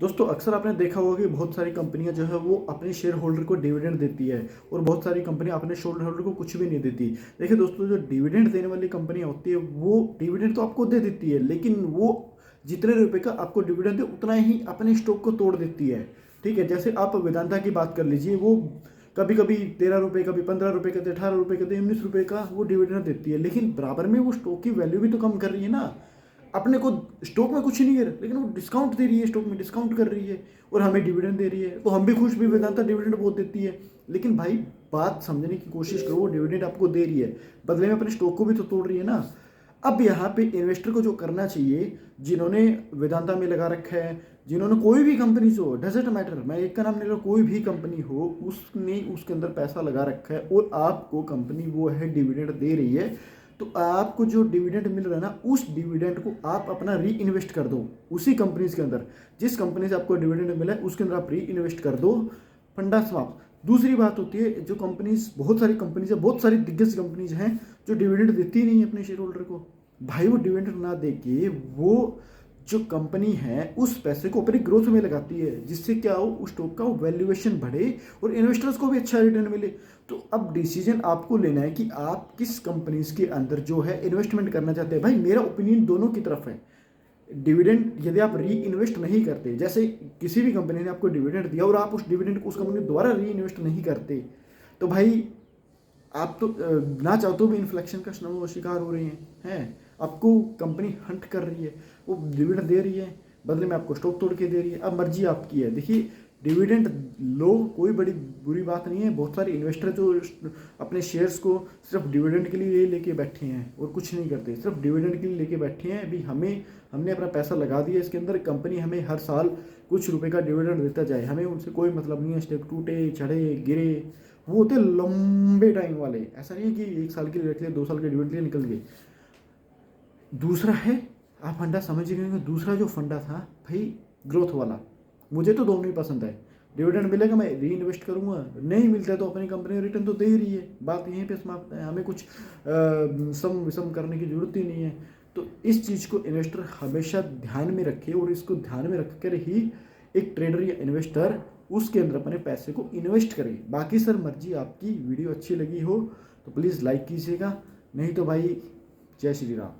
दोस्तों अक्सर आपने देखा होगा कि बहुत सारी कंपनियां जो है वो अपने शेयर होल्डर को डिविडेंड देती है और बहुत सारी कंपनियां अपने शेयर होल्डर को कुछ भी नहीं देती। देखिए दोस्तों, जो डिविडेंड देने वाली कंपनियां होती है वो डिविडेंड तो आपको दे देती है, लेकिन वो जितने रुपए का आपको डिविडेंड दे उतना ही अपने स्टॉक को तोड़ देती है। ठीक है, जैसे आप वेदांता की बात कर लीजिए, वो कभी कभी 13 रुपये, कभी 15 रुपये, कभी 18 रुपये, कभी 19 रुपये का वो डिविडेंड देती है, लेकिन बराबर में वो स्टॉक की वैल्यू भी तो कम कर रही है ना। अपने को स्टॉक में कुछ नहीं कर, लेकिन वो डिस्काउंट दे रही है, स्टॉक में डिस्काउंट कर रही है और हमें डिविडेंड दे रही है, तो हम भी खुश भी। वेदांता डिविडेंड बहुत देती है, लेकिन भाई बात समझने की कोशिश करो, वो डिविडेंड आपको दे रही है, बदले में अपने स्टॉक को भी तो तोड़ रही है ना। अब यहाँ पे इन्वेस्टर को जो करना चाहिए, जिन्होंने वेदांता में लगा रखा है, जिन्होंने कोई भी कंपनी हो, डजेंट मैटर, मैं एक का नाम नहीं ले रहा, कोई भी कंपनी हो, उसने उसके अंदर पैसा लगा रखा है और आपको कंपनी वो है डिविडेंड दे रही है, तो आपको जो डिविडेंड मिल रहा है ना, उस डिविडेंड को आप अपना री इन्वेस्ट कर दो उसी कंपनीज के अंदर। जिस कंपनी से आपको डिविडेंड मिला है उसके अंदर आप री इन्वेस्ट कर दो, फंडा समाप्त। दूसरी बात होती है, जो कंपनीज, बहुत सारी कंपनीज है, बहुत सारी दिग्गज कंपनीज हैं जो डिविडेंड देती नहीं है अपने शेयर होल्डर को। भाई वो डिविडेंड ना दे के वो जो कंपनी है उस पैसे को अपनी ग्रोथ में लगाती है, जिससे क्या हो, उस स्टॉक का वैल्यूएशन बढ़े और इन्वेस्टर्स को भी अच्छा रिटर्न मिले। तो अब डिसीजन आपको लेना है कि आप किस कंपनीज के अंदर जो है इन्वेस्टमेंट करना चाहते हैं। भाई मेरा ओपिनियन दोनों की तरफ है। डिविडेंड यदि आप री इन्वेस्ट नहीं करते, जैसे किसी भी कंपनी ने आपको डिविडेंड दिया और आप उस डिविडेंड को उस कंपनी द्वारा री इन्वेस्ट नहीं करते, तो भाई आप तो ना चाहते भी इन्फ्लेक्शन का शिकार हो रहे हैं। आपको कंपनी हंट कर रही है, वो डिविडेंड दे रही है, बदले में आपको स्टॉक तोड़ के दे रही है। अब मर्जी आपकी है। देखिए, डिविडेंड लो, कोई बड़ी बुरी बात नहीं है। बहुत सारे इन्वेस्टर जो अपने शेयर्स को सिर्फ डिविडेंड के लिए लेके बैठे हैं और कुछ नहीं करते, सिर्फ डिविडेंड के लिए लेके बैठे हैं। अभी हमने अपना पैसा लगा दिया इसके अंदर, कंपनी हमें हर साल कुछ रुपए का डिविडेंड देता जाए, हमें उनसे कोई मतलब नहीं है। स्टेक टूटे, चढ़े, गिरे, वो होते लंबे टाइम वाले। ऐसा नहीं है कि 1 साल के लिए रख लिया, 2 साल के डिविडेंड लिए निकल गए। दूसरा है, आप फंडा समझ रहे होंगे, दूसरा जो फंडा था भाई ग्रोथ वाला, मुझे तो दोनों ही पसंद है। डिविडेंड मिलेगा मैं री इन्वेस्ट करूँगा, नहीं मिलता है तो अपनी कंपनी रिटर्न तो दे ही रही है, बात यहीं पे समाप्त है। हमें कुछ सम विषम करने की जरूरत ही नहीं है। तो इस चीज़ को इन्वेस्टर हमेशा ध्यान में रखे और इसको ध्यान में रख कर ही एक ट्रेडर या इन्वेस्टर उसके अंदर अपने पैसे को इन्वेस्ट करे। बाकी सर मर्जी आपकी। वीडियो अच्छी लगी हो तो प्लीज़ लाइक कीजिएगा, नहीं तो भाई जय श्री राम।